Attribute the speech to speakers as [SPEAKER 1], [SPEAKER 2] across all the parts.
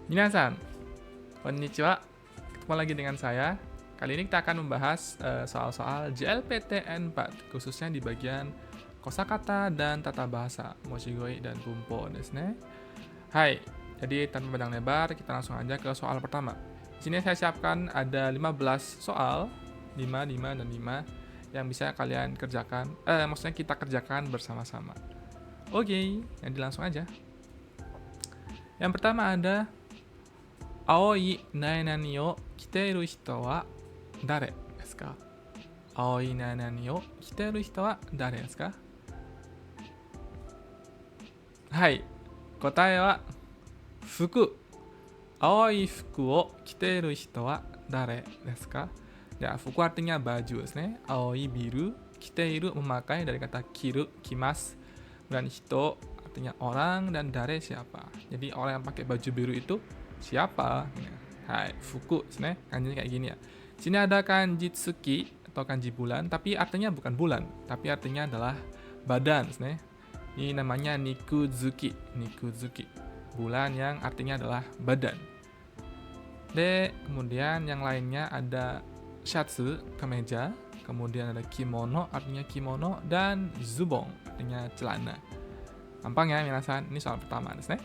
[SPEAKER 1] Minasan, konnichiwa. Ketemu lagi dengan saya. Kali ini kita akan membahas soal-soal JLPTN 4, khususnya di bagian kosakata dan tata bahasa, moshigoi dan bumpo desu ne. Hai, jadi tanpa pandang lebar, kita langsung aja ke soal pertama. Di sini saya siapkan ada 15 soal, 5, 5, dan 5 yang bisa kalian kerjakan, maksudnya kita kerjakan bersama-sama. Oke, jadi langsung aja. Yang pertama ada 青い何々を着ている人は誰ですか？青い何々を着ている人は誰ですか？はい、答えは服。青い服を着ている人は誰ですか？Ya, fuku artinya bajuですね。青いbiru, kiteiru memakai dari kata kiru, kimas. Dan hito artinya orang dan dare siapa. Jadi orang yang pakai baju biru itu siapa? Hai, fuku desu ne. Kanjinya kayak gini ya. Sini ada kanji tsuki atau kanji bulan, tapi artinya bukan bulan, tapi artinya adalah badan desu ne. Ini namanya nikuzuki, nikuzuki. Bulan yang artinya adalah badan. Kemudian yang lainnya ada shatsu, kemeja, kemudian ada kimono, artinya kimono, dan zubong, artinya celana. Gampang ya, minasan. Ini soal pertama desu ne.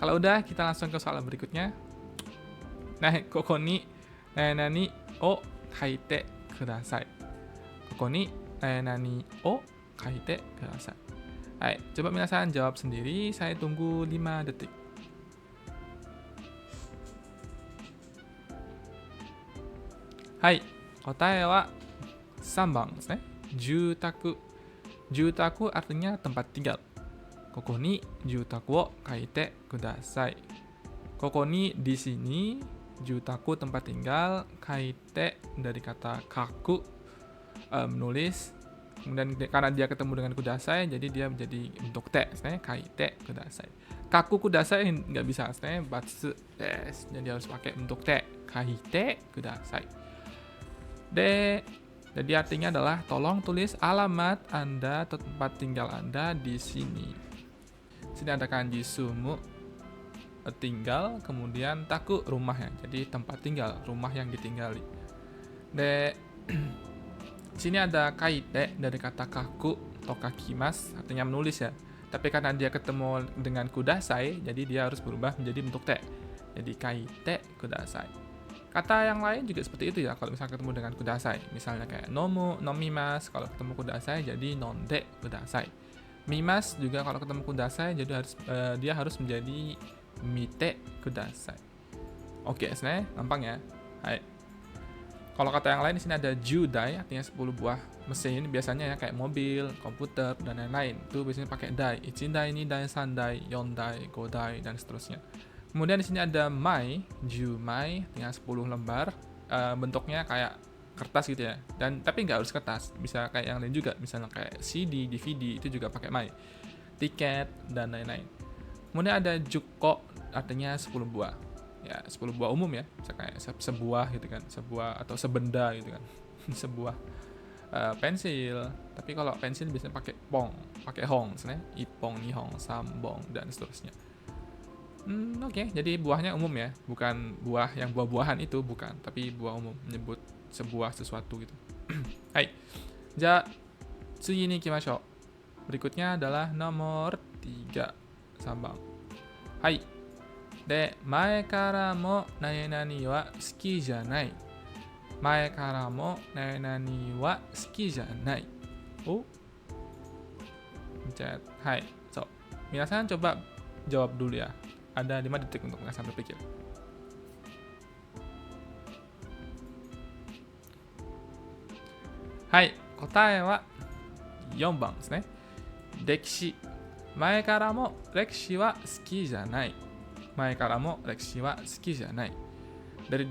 [SPEAKER 1] Kalau udah, kita langsung ke soal berikutnya. Nah, koko ni nani o kaite kudasai. Koko ni nani o kaite kudasai. Hai, coba minasan jawab sendiri. Saya tunggu 5 detik. Hai, kotae wa 3 bang desu ne. Jutaku. Jutaku artinya tempat tinggal. Koko ni jutaku wo kaite kudasai. Koko ni di sini, jutaku tempat tinggal, kaite dari kata kaku, menulis. Kemudian karena dia ketemu dengan kudasai, jadi dia menjadi bentuk te, kaite kudasai. Kaku kudasai nggak bisa, batsu des. Jadi harus pakai bentuk te, kaite kudasai. Jadi artinya adalah tolong tulis alamat Anda atau tempat tinggal Anda di sini. Sini ada kanji sumu, tinggal, kemudian taku, rumah ya. Jadi tempat tinggal, rumah yang ditinggali. Sini ada kaite dari kata kaku atau kakimas, artinya menulis ya. Tapi karena dia ketemu dengan kudasai, jadi dia harus berubah menjadi bentuk te. Jadi kaite kudasai. Kata yang lain juga seperti itu ya, kalau misalnya ketemu dengan kudasai. Misalnya kayak nomu, nomimas, kalau ketemu kudasai jadi nonde kudasai. Mimas juga kalau ketemu kudasai jadi dia harus menjadi mite kudasai. Oke, gampang ya. Hai. Kalau kata yang lain di sini ada judai, artinya 10 buah mesin, biasanya ya kayak mobil, komputer, dan lain-lain. Itu biasanya pakai dai. Ichindai, nidai, sandai, yondai, godai, dan seterusnya. Kemudian di sini ada mai, jumai, artinya 10 lembar. Bentuknya kayak kertas gitu ya. Dan tapi nggak harus kertas, bisa kayak yang lain juga, misalnya kayak CD, DVD, itu juga pakai mai. Tiket, dan lain-lain. Kemudian ada juko, artinya 10 buah. Ya, 10 buah umum ya, bisa kayak sebuah gitu kan, sebuah atau sebenda gitu kan. Sebuah pensil, tapi kalau pensil biasanya pakai pong, pakai hong, ipong, nihong, sambong, dan seterusnya. Oke. Jadi buahnya umum ya, bukan buah yang buah-buahan itu, bukan, tapi buah umum, menyebut sebuah sesuatu gitu. Hai. Ja, tsugi ni ikimashou. Berikutnya adalah nomor 3, sambang. Hai. Mae kara mo nani wa suki janai. Mae kara mo nani wa suki janai. Oh. Pencet. Hai. So, minasan coba jawab dulu ya. Ada 5 detik untuk minasan berpikir. Hai, kotae wa 4 bang desu ne. Rekishi. Mae kara mo rekishi wa suki janai. Mae kara mo rekishi wa suki janai. Dari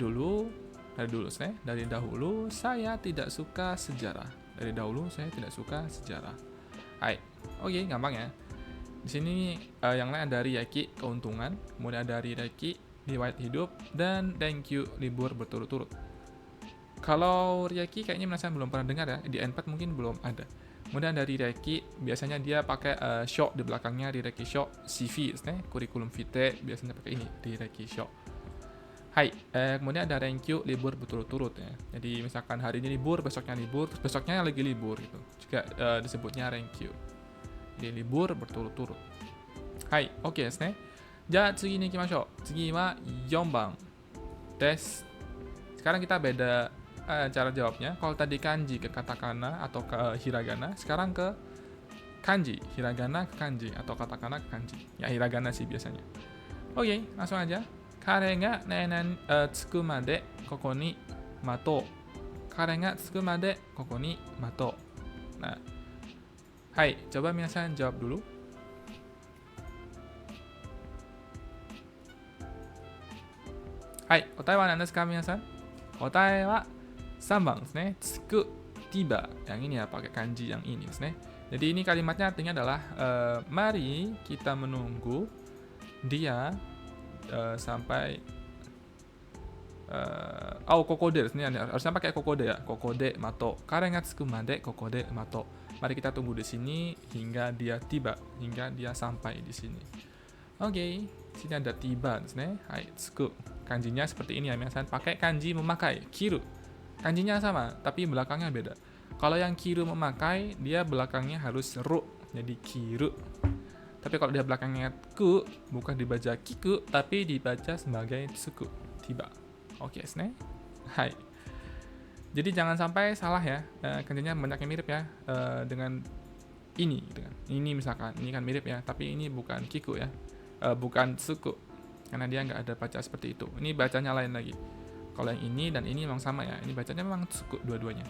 [SPEAKER 1] dahulu saya tidak suka sejarah. Dari dahulu saya tidak suka sejarah. Hai. Oke, gampang ya. Di sini yang lain ada Ryaki, keuntungan, kemudian ada Rireki, riwayat hidup, dan thank you, libur berturut-turut. Kalau Ryaki kayaknya belum pernah dengar ya, di N4 mungkin belum ada. Kemudian dari Rireki, biasanya dia pakai show di belakangnya, Rireki show, CV, kurikulum vitae, biasanya pakai ini, Rireki show. Hai, kemudian ada renkyu libur berturut-turut ya. Jadi misalkan hari ini libur, besoknya libur, terus besoknya lagi libur gitu. Juga disebutnya renkyu. Jadi libur berturut-turut. Hai, oke desu ne. Ja, tsugi ni ikimashou. Tsugi wa 4 番 des. Sekarang kita beda cara jawabnya. Kalau tadi kanji ke katakana atau ke hiragana, sekarang ke kanji, hiragana ke kanji atau katakana ke kanji. Ya hiragana sih biasanya. Oke, langsung aja. Kare ga tsuku made koko ni matou. Kare ga tsuku made koko ni matou. Nah, hai, coba minasan jawab dulu. Hai, kotae wa nan desu ka minasan? Kotae wa 3 番 desu ne. Tsuku tiba. Yang ini ya pakai kanji yang ini desu ne. Jadi ini kalimatnya artinya adalah mari kita menunggu dia sampai kokode desu ne. Harusnya pakai kokode ya. Kokode mato. Kare ga tsuku made kokode mato. Mari kita tunggu di sini hingga dia tiba, hingga dia sampai di sini. Oke, sini ada tiba desu ne. Hai, tsuku. Kanjinya seperti ini ya, misalnya pakai kanji memakai, kiru. Kanjinya sama, tapi belakangnya beda. Kalau yang kiru memakai, dia belakangnya harus ru, jadi kiru. Tapi kalau dia belakangnya ku, bukan dibaca kiku, tapi dibaca sebagai tsuku, tiba. Oke, desu ne. Hai. Jadi jangan sampai salah ya, kanjinya banyak yang mirip ya dengan ini gitu kan. Ini misalkan, ini kan mirip ya, tapi ini bukan kiku ya, bukan tsuku. Karena dia nggak ada baca seperti itu. Ini bacanya lain lagi. Kalau yang ini dan ini memang sama ya. Ini bacanya memang tsuku dua-duanya.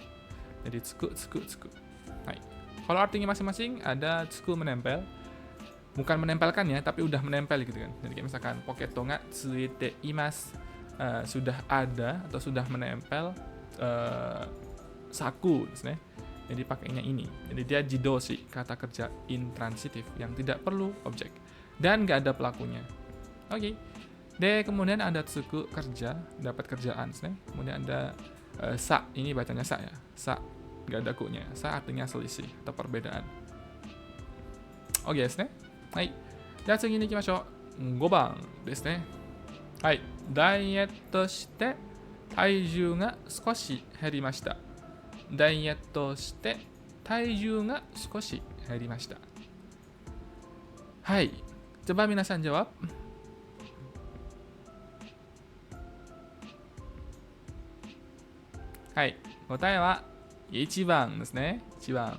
[SPEAKER 1] Jadi tsuku, tsuku, tsuku. Hai. Kalau artinya masing-masing ada tsuku menempel. Bukan menempelkan ya, tapi udah menempel gitu kan. Jadi kayak misalkan poketo ga tsuite imasu. Sudah ada atau sudah menempel saku. Jadi pakainya ini. Jadi dia jidoshi, kata kerja intransitif yang tidak perlu objek. Dan nggak ada pelakunya. Oke. Kemudian ada tsuku kerja, dapat kerjaan. Kemudian ada sa, ini bacanya sa ya. Sa, nggak ada ku-nya. Sa artinya selisih atau perbedaan. Oke desu ne. Hai.じゃあ次に行きましょう。5番ですね。はい。ダイエットして体重が少し減りました。ダイエットして体重が少し減りました。はい。coba minasan jawab. Hai, 答えは1番ですね。1番。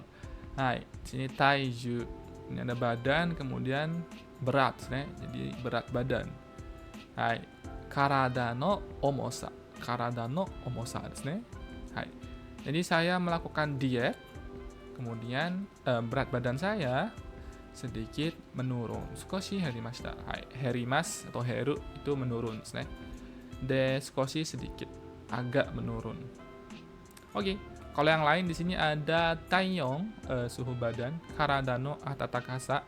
[SPEAKER 1] Hai, sini taiju. Ini ada badan, kemudian berat, ne? Jadi berat badan. Hai, karada no omosa. Karada no omosa desu ne. Hai. Jadi saya melakukan diet, kemudian berat badan saya sedikit menurun. Sukoshi herimashita. Hai, herimas atau heru itu menurun, desu ne. De sukoshi sedikit, agak menurun. Oke, kalau yang lain di sini ada taiyong, suhu badan, karada no atatakasa.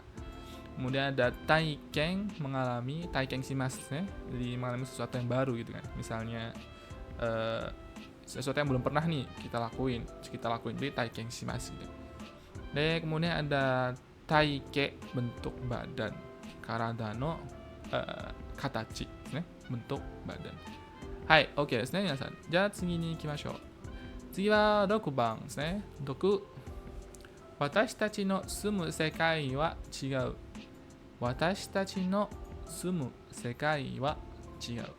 [SPEAKER 1] Kemudian ada taiken, mengalami, taiken shimasu, jadi mengalami sesuatu yang baru gitu kan. Misalnya sesuatu yang belum pernah nih kita lakuin, jadi taiken shimasu gitu. Dan kemudian ada taike, bentuk badan, karada no katachi, bentuk badan. Hai, oke desu ne minasan. Ja, tsugi ni ikimashou. 次は6番ですね。6、私たちの住む世界は違う。私たちの住む世界は違う。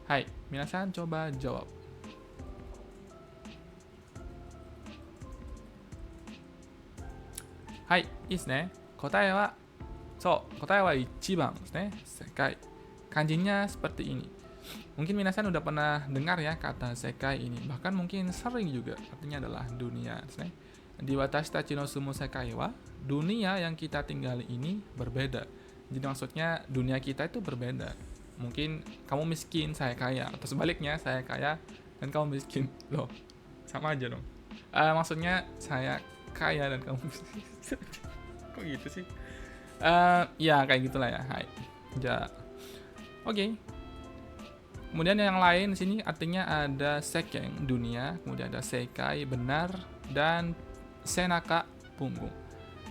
[SPEAKER 1] はい、皆さんcoba jawab。はい、いいですね。答えは、そう、答えは1番ですね。世界。Kanjinya seperti ini. Mungkin minasan udah pernah dengar ya kata sekai ini, bahkan mungkin sering juga, artinya adalah dunia. Di watashi tachi no sumu sekai wa, dunia yang kita tinggali ini berbeda. Jadi maksudnya dunia kita itu berbeda. Mungkin kamu miskin, saya kaya, atau sebaliknya saya kaya dan kamu miskin. Loh, sama aja dong. Maksudnya saya kaya dan kamu miskin. Kok gitu sih? Ya kayak gitulah ya. Hai. Ja. Oke. Kemudian yang lain di sini artinya ada seken, dunia, kemudian ada sekai, benar, dan senaka, punggung.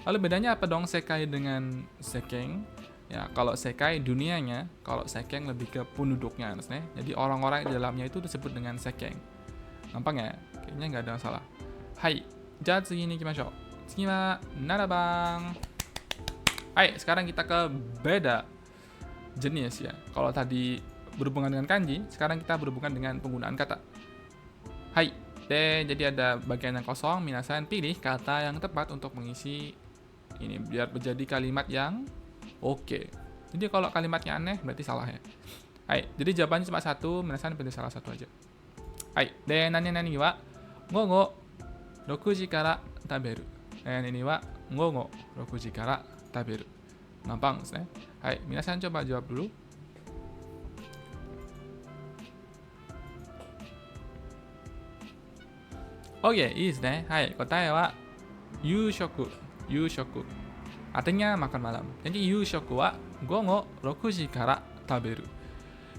[SPEAKER 1] Lalu bedanya apa dong sekai dengan seken? Ya, kalau sekai dunianya, kalau sekeng lebih ke penduduknya, jadi orang-orang di dalamnya itu disebut dengan sekeng. Gampang ya? Kayaknya nggak ada masalah. Hai, ja tsugi ni ikimashou. Tsugi wa narabang. Hai, sekarang kita ke beda jenis ya. Kalau tadi berhubungan dengan kanji, sekarang kita berhubungan dengan penggunaan kata. Hai, jadi ada bagian yang kosong, minasan pilih kata yang tepat untuk mengisi ini biar menjadi kalimat yang oke. Jadi kalau kalimatnya aneh berarti salah ya. Hai, jadi jawabannya cuma satu, minasan pilih salah satu aja. Hai, nani wa gogo 6 時から食べる。nani wa gogo 6時から食べる。Gampangですね。はい、皆さん coba jawab dulu. Oke,いいですね。はい、答えは夕食。夕食。Artinya makan malam. Jadi 夕食は午後6時から食べる。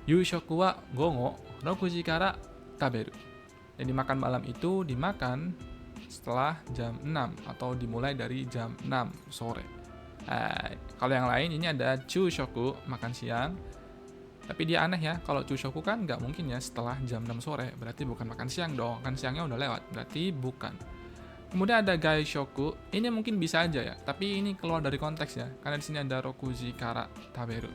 [SPEAKER 1] 夕食は午後6時から食べる。Jadi makan malam itu dimakan setelah jam 6 atau dimulai dari jam 6 sore. Kalau yang lain ini ada chushoku, makan siang. Tapi dia aneh ya, kalau chushoku kan nggak mungkin ya setelah jam 6 sore. Berarti bukan makan siang dong, kan siangnya udah lewat. Berarti bukan. Kemudian ada gaishoku, ini mungkin bisa aja ya, tapi ini keluar dari konteks ya, karena di sini ada rokuji kara taberu.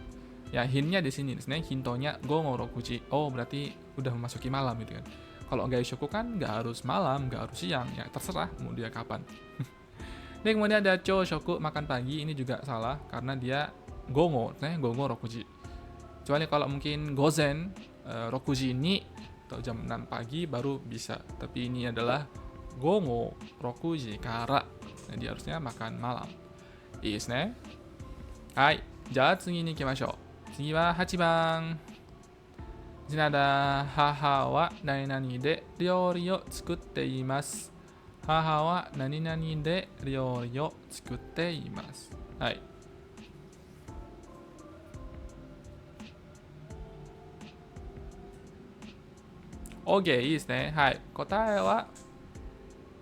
[SPEAKER 1] Ya, hintnya di sini, hintonya gongo rokuji. Oh, berarti udah memasuki malam gitu kan. Kalau gaishoku kan nggak harus malam, nggak harus siang, ya terserah mau dia kapan. Dan kemudian ada choshoku, makan pagi, ini juga salah karena dia gongo, gongo rokuji. Kecuali kalau mungkin gozen, rokuji ini atau jam 6 pagi baru bisa, tapi ini adalah gongo rokuji kara. Jadi harusnya makan malam. Ii desu ne. Hai, ja tsugi ni ikimashou. Tsugi wa 8番. Di sini ada haha wa nani de ryori o tsukutte imasu. Haha wa nani de ryori o tsukutte imasu. Hai. Oke, ii desu ne. Hai, kotae wa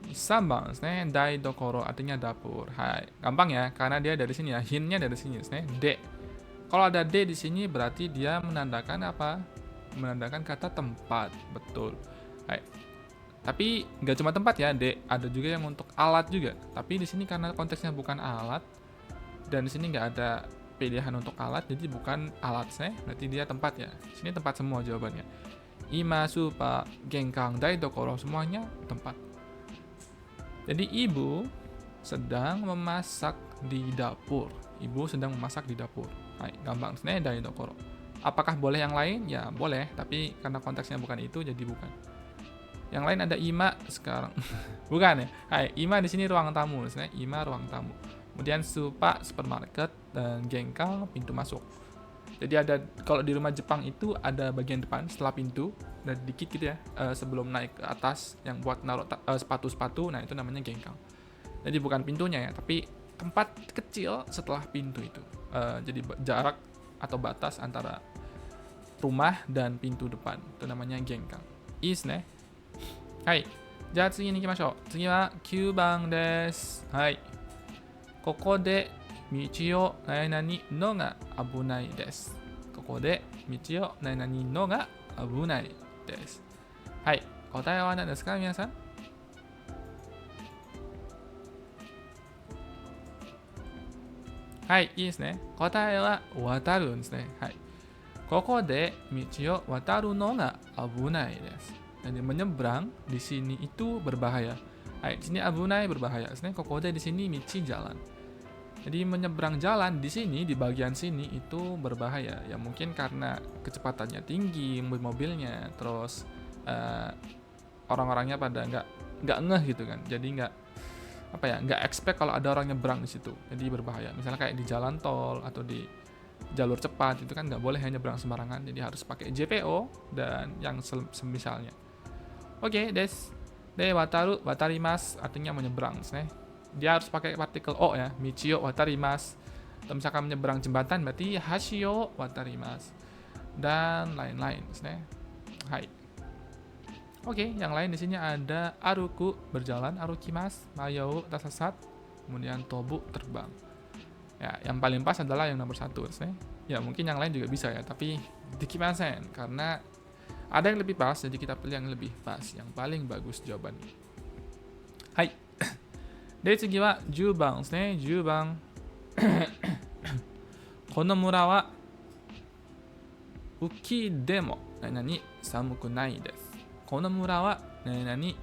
[SPEAKER 1] 3番ですね。台所 artinya dapur. Hai. Gampang ya, karena dia dari sini ya. Hintnya dari siniですね. De. Kalau ada de di sini berarti dia menandakan apa? Menandakan kata tempat. Betul. Hai. Tapi nggak cuma tempat ya, de. Ada juga yang untuk alat juga. Tapi di sini karena konteksnya bukan alat dan di sini nggak ada pilihan untuk alat, jadi bukan alat sih. Berarti dia tempat ya. Di sini tempat semua jawabannya. Ima, supa, genkang, daidokoro semuanya tempat. Jadi ibu sedang memasak di dapur. Ibu sedang memasak di dapur. Hai, gampang. Dari dokoro. Apakah boleh yang lain? Ya boleh, tapi karena konteksnya bukan itu, jadi bukan. Yang lain ada ima sekarang. Bukan ya? Hai, ima di sini ruang tamu. Ima ruang tamu. Kemudian supa supermarket dan gengkang pintu masuk. Jadi ada, kalau di rumah Jepang itu ada bagian depan setelah pintu, dan dikit gitu ya, sebelum naik ke atas yang buat naruh sepatu-sepatu, nah itu namanya gengkang. Jadi bukan pintunya ya, tapi tempat kecil setelah pintu itu. Jadi jarak atau batas antara rumah dan pintu depan, itu namanya gengkang. Is ne. Hai. Ja tsugi ni ikimashou. Tsugi wa 9番です。はい。ここで道を何々のが危ないです。ここで道を何々のが危ないです。はい。答えは何ですか、皆さん？はい、いいですね。答えは渡るんですね。はい。ここで道を渡るのが危ないです。Jadi menyeberang di sini itu berbahaya. Hai, di sini abunai berbahaya. Koko de di sini michi jalan. Jadi menyeberang jalan di sini, di bagian sini itu berbahaya. Ya mungkin karena kecepatannya tinggi, mobilnya, terus orang-orangnya pada nggak ngeh gitu kan. Jadi nggak expect kalau ada orang nyebrang di situ. Jadi berbahaya. Misalnya kayak di jalan tol atau di jalur cepat itu kan nggak boleh hanya nyebrang sembarangan. Jadi harus pakai JPO dan yang semisalnya. Oke, de watarimas artinya menyeberang. Dia harus pakai partikel o ya, michio watarimas. Atau misalkan menyeberang jembatan berarti hashio watarimas dan lain-lain. Hai. Oke, yang lain di sini ada aruku berjalan, arukimas, mayou tersesat, kemudian tobu terbang. Ya, yang paling pas adalah yang nomor 1 ですね. Ya, mungkin yang lain juga bisa ya, tapi dikimasen karena ada yang lebih pas, jadi kita pilih yang lebih pas, yang paling bagus jawabannya. Hai. で、次は10番ですね。10番。この村は雨季でも何々寒くないです。この村は何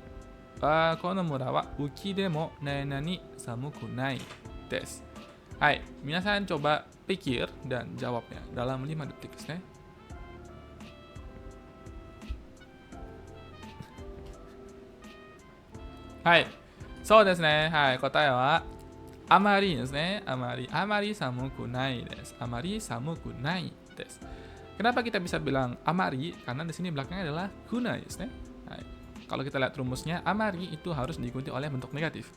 [SPEAKER 1] 々この村は雨季でも何々寒くないです。Hai, minasan coba pikir dan jawabnya dalam 5 detikですね。はい、そうですね。はい、答えはあまりですね。あまり寒くないです。あまり寒くないです。Kenapa kita bisa bilang amari? Karena di sini belakangnya adalah kunai, ya. Nah, kalau kita lihat rumusnya, amari itu harus diikuti oleh bentuk negatif.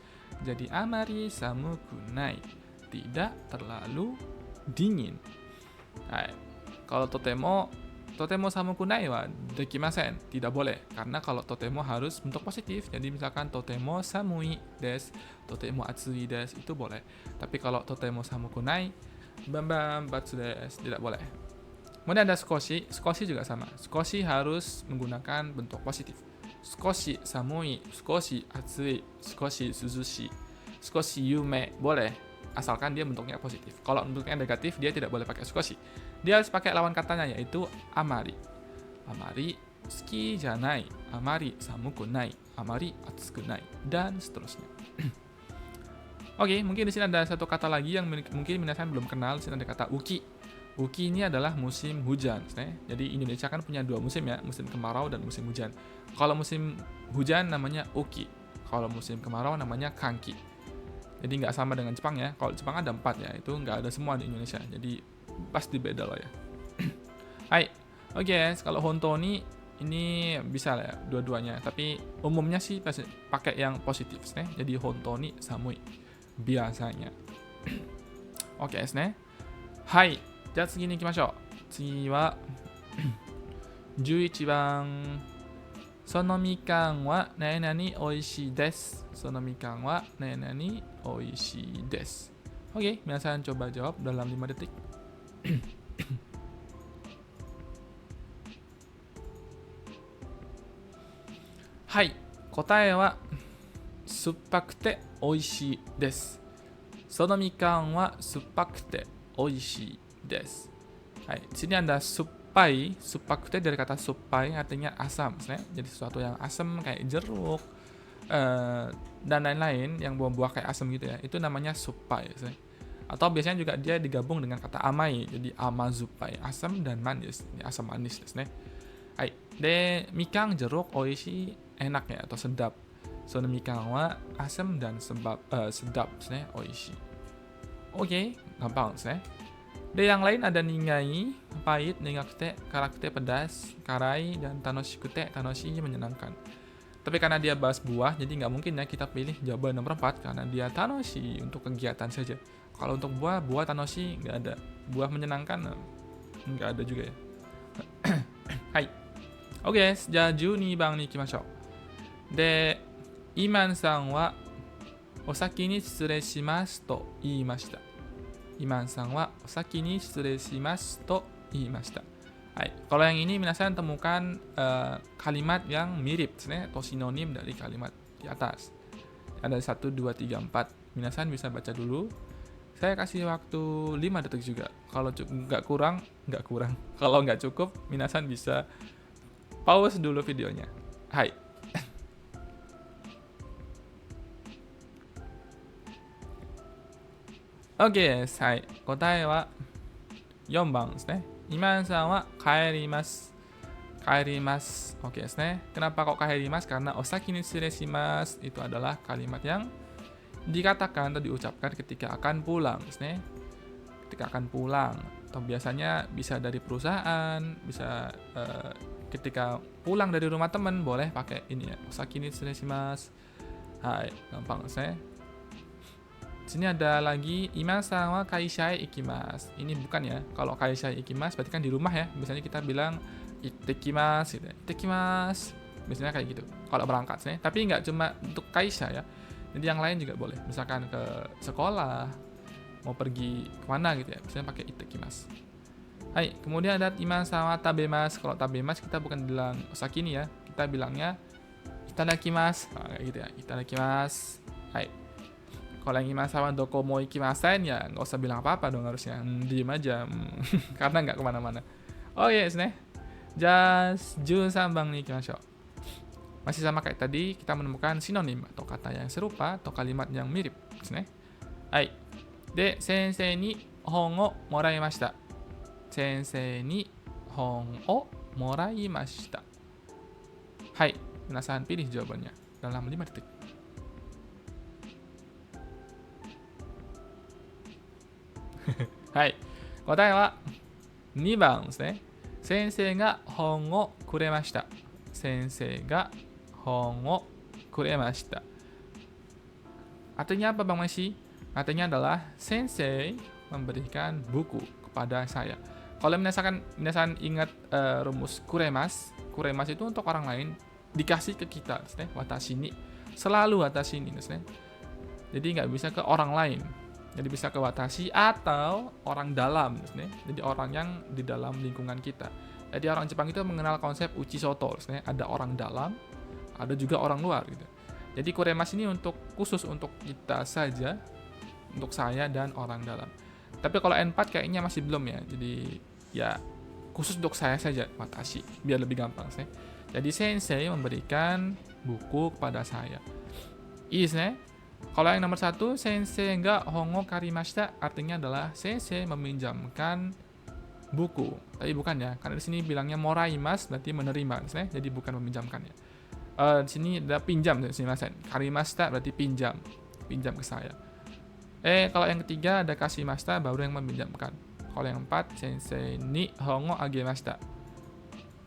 [SPEAKER 1] Jadi amari samu kunai, tidak terlalu dingin. Nah, kalau totemo samu kunai wa dekimasen, tidak boleh. Karena kalau totemo harus bentuk positif. Jadi misalkan totemo samui des, totemo atsui des, itu boleh. Tapi kalau totemo samu kunai, bambam batsu des, tidak boleh. Kemudian ada skoshi juga sama. Skoshi harus menggunakan bentuk positif. Skoshi samui, skoshi atsui, skoshi suzushi, skoshi yume, boleh. Asalkan dia bentuknya positif. Kalau bentuknya negatif, dia tidak boleh pakai skoshi. Dia harus pakai lawan katanya, yaitu amari. Amari suki janai, amari samuku nai, amari atsuku nai, dan seterusnya. Oke, mungkin di sini ada satu kata lagi yang mungkin minasan belum kenal. Di sini ada kata uki. Uki ini adalah musim hujan. Jadi Indonesia kan punya 2 musim ya, musim kemarau dan musim hujan. Kalau musim hujan namanya uki, kalau musim kemarau namanya kanki. Jadi nggak sama dengan Jepang ya. Kalau Jepang ada 4 ya, itu nggak ada semua di Indonesia. Jadi pasti beda loh ya. Hai, oke guys, kalau honto ini bisa lah ya, dua-duanya. Tapi umumnya sih pasti pakai yang positif. Jadi honto ni samui biasanya. Oke guys, hai. じゃあ次に行きましょう。次は11番。そのみかんは何々美味しいです。そのみかんは何々美味しいです。Oke, minasan coba jawab dalam 5 detik. はい、答えは酸っぱくて美味しいです。そのみかんは酸っぱくて美味しいです。Hai, di sini ada suppai, suppakute dari kata suppai artinya asam, jadi sesuatu yang asam kayak jeruk dan lain-lain yang buah-buah kayak asam gitu ya, itu namanya suppai. Atau biasanya juga dia digabung dengan kata amai, jadi amazupai, asam dan manis, ini asam manis. Hai, de mikang jeruk oishi enak ya atau sedap. So mikang wa asam dan sedap, oishi. Oke, gampang, Dan yang lain ada ningai, pahit, ningakute, karakute, pedas, karai, dan tanoshikute, tanoshi, menyenangkan. Tapi karena dia bahas buah, jadi nggak mungkin ya kita pilih jawaban nomor 4 karena dia tanoshi untuk kegiatan saja. Kalau untuk buah tanoshi nggak ada. Buah menyenangkan nggak ada juga ya. Hai. Oke guys, ja 12番に行きましょう。で、イマンさんはお先に失礼しますと言いました。Iman sang wa osaki ni shitsurei to iimashita. Hai, kalau yang ini minasan temukan kalimat yang mirip atau sinonim dari kalimat di atas. Ada 1, 2, 3, 4. Minasan bisa baca dulu. Saya kasih waktu 5 detik juga. Kalau nggak kurang. Kalau nggak cukup, minasan bisa pause dulu videonya. Hai. Oke, hai. 答えは4番ですね。Imanさんは帰ります。帰ります。Okeですね。Kenapa kok 帰ります? Karena osaki ni shiresimasu itu adalah kalimat yang dikatakan atau diucapkan ketika akan pulang, ketika akan pulang. Atau biasanya bisa dari perusahaan, bisa ketika pulang dari rumah teman boleh pakai ini ya. Osaki ni shiresimasu. Hai, gampang, Sini ada lagi Iman-san wa kaishae ikimasu. Ini bukan ya. Kalau kaishae ikimasu berarti kan di rumah ya. Biasanya kita bilang ittekimasu gitu. Ittekimasu. Biasanya kayak gitu. Kalau berangkat Tapi nggak cuma untuk kaisha ya. Jadi yang lain juga boleh. Misalkan ke sekolah, mau pergi kemana gitu ya, biasanya pakai itakimasu. Hai, kemudian ada iman sama tabemas. Kalau tabemas kita bukan bilang osaki ni ya, kita bilangnya itadakimasu. Nah, kayak gitu ya, itadakimasu. Hai. Kalau yang iman sama dokomo ikimasen ya nggak usah bilang apa-apa dong harusnya. Diem aja. Karena nggak kemana-mana. Oh yes, nih. Just 13番に行きましょう. Masih sama kayak tadi, kita menemukan sinonim atau kata yang serupa atau kalimat yang mirip. Hai. De, sensei ni hon o moraimashita. Sensei ni hon o moraimashita. Hai, minasan pilih jawabannya dalam 5 detik. Hai, 答えは2番ですね。先生が本をくれました。先生が本をくれました。Artinya apa Bang Messi? Artinya adalah sensei memberikan buku kepada saya. Kalau minasan ingat rumus kuremas, kuremas itu untuk orang lain dikasih ke kita, watashi ni. Selalu watashi ni, jadi nggak bisa ke orang lain. Jadi bisa ke watashi atau orang dalam, jadi orang yang di dalam lingkungan kita. Jadi orang Jepang itu mengenal konsep uchisoto, ada orang dalam, ada juga orang luar gitu. Jadi kuremas ini khusus untuk kita saja, untuk saya dan orang dalam. Tapi kalau N4 kayaknya masih belum ya. Jadi ya khusus untuk saya saja watashi, biar lebih gampang. Jadi sensei memberikan buku kepada saya. Kalau yang nomor 1, sensei ga hongo karimashita, artinya adalah sensei meminjamkan buku. Tapi bukan ya, karena di sini bilangnya moraimas, berarti menerima, jadi bukan meminjamkan ya. Di sini ada pinjam, karimashita berarti pinjam ke saya. Kalau yang ketiga ada kashimashita, baru yang meminjamkan. Kalau yang 4, sensei ni hongo agemashita.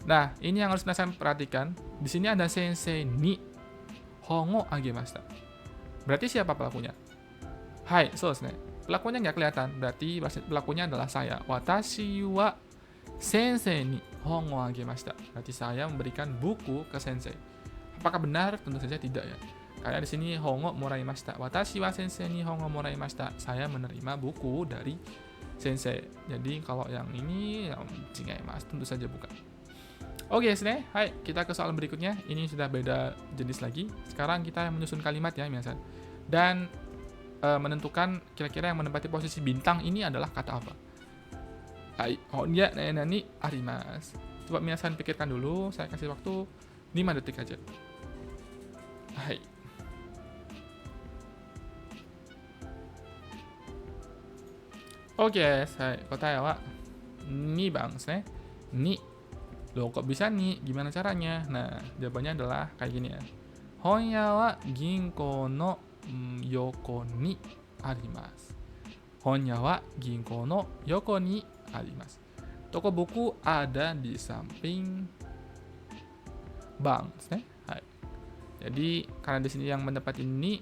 [SPEAKER 1] Nah, ini yang harus minasan perhatikan. Di sini ada sensei ni hongo agemashita. Berarti siapa pelakunya? Hai, so pelakunya nggak kelihatan. Berarti pelakunya adalah saya. Watashi wa sensei ni hongo agemashita. Berarti saya memberikan buku ke sensei. Apakah benar? Tentu saja tidak ya. Karena di sini hongo moraimashita. Watashi wa sensei ni hongo moraimashita. Saya menerima buku dari sensei. Jadi kalau yang ini yang chigaimasu, tentu saja bukan. Oke, hai, kita ke soal berikutnya. Ini sudah beda jenis lagi. Sekarang kita menyusun kalimat ya, minasan. Dan menentukan kira-kira yang menempati posisi bintang ini adalah kata apa. Hai, honya nani arimasu. Coba minasan pikirkan dulu, saya kasih waktu 5 detik aja. Hai. Oke, saya kota wa 2番ですね。Ni. Loh, kok bisa nih? Gimana caranya? Nah, jawabannya adalah kayak gini ya. Honya wa ginko no yoko ni arimasu. Honya wa ginko no yoko ni arimasu. Toko buku ada di samping bank. Hai. Jadi, karena di sini yang mendapat ini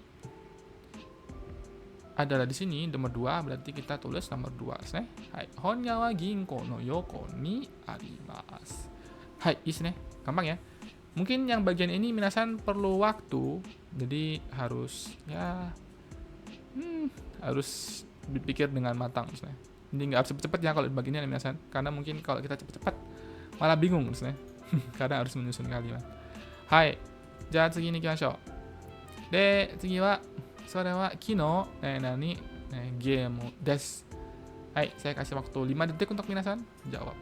[SPEAKER 1] adalah di sini nomor 2, berarti kita tulis nomor 2. Hai. Honya wa ginko no yoko ni arimasu. Hai, gampang ya. Mungkin yang bagian ini minasan perlu waktu, jadi harus harus dipikir dengan matang, Jadi nggak harus cepet-cepet ya kalau di bagian ini minasan, karena mungkin kalau kita cepet-cepet malah bingung, karena harus menyusun kalimat. Hai, jadi tsugi ni ikimashou. De, tsugi wa sore wa kino nani game desu. Hai, saya kasih waktu 5 detik untuk minasan jawab.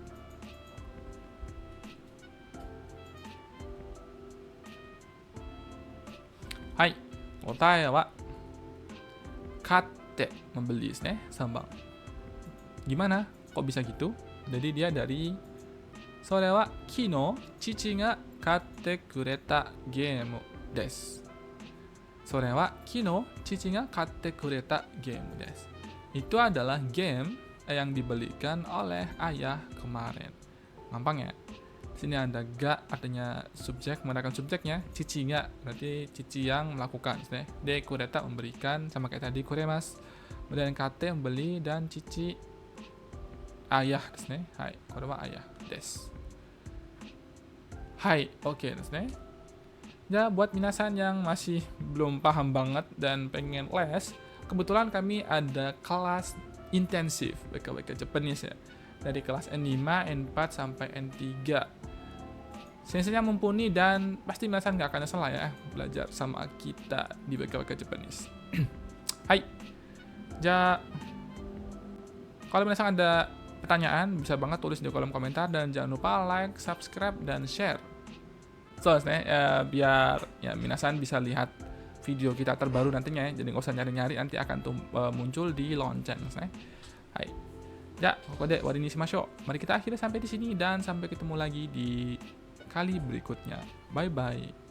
[SPEAKER 1] Hai, otae wa katte, membeli, sambang. Gimana? Kok bisa gitu? Jadi dia dari sore wa kino chichi ga katte kureta game desu. Sore wa kino chichi ga katte kureta game desu. Itu adalah game yang dibelikan oleh ayah kemarin. Gampang ya? Sini ada ga, artinya subjek, menggunakan subjeknya. Cici ga, berarti cici yang melakukan. De kureta memberikan, sama kayak tadi kuremas. Kemudian kate membeli, dan cici ayah. Hai, korema ayah. Des. Hai, oke. Ya, buat minasan yang masih belum paham banget dan pengen les, kebetulan kami ada kelas intensif BKWK Japanese ya. Dari kelas N5, N4 sampai N3. Senseinya mumpuni dan pasti minasan nggak akan nyesel lah ya belajar sama kita di BKWK Japanese. Hai. Kalau minasan ada pertanyaan, bisa banget tulis di kolom komentar dan jangan lupa like, subscribe, dan share. Biar ya minasan bisa lihat video kita terbaru nantinya ya. Jadi nggak usah nyari-nyari, nanti akan muncul di lonceng. Hai. Kode warini shimashou. Mari kita akhiri sampai di sini dan sampai ketemu lagi di kali berikutnya. Bye bye.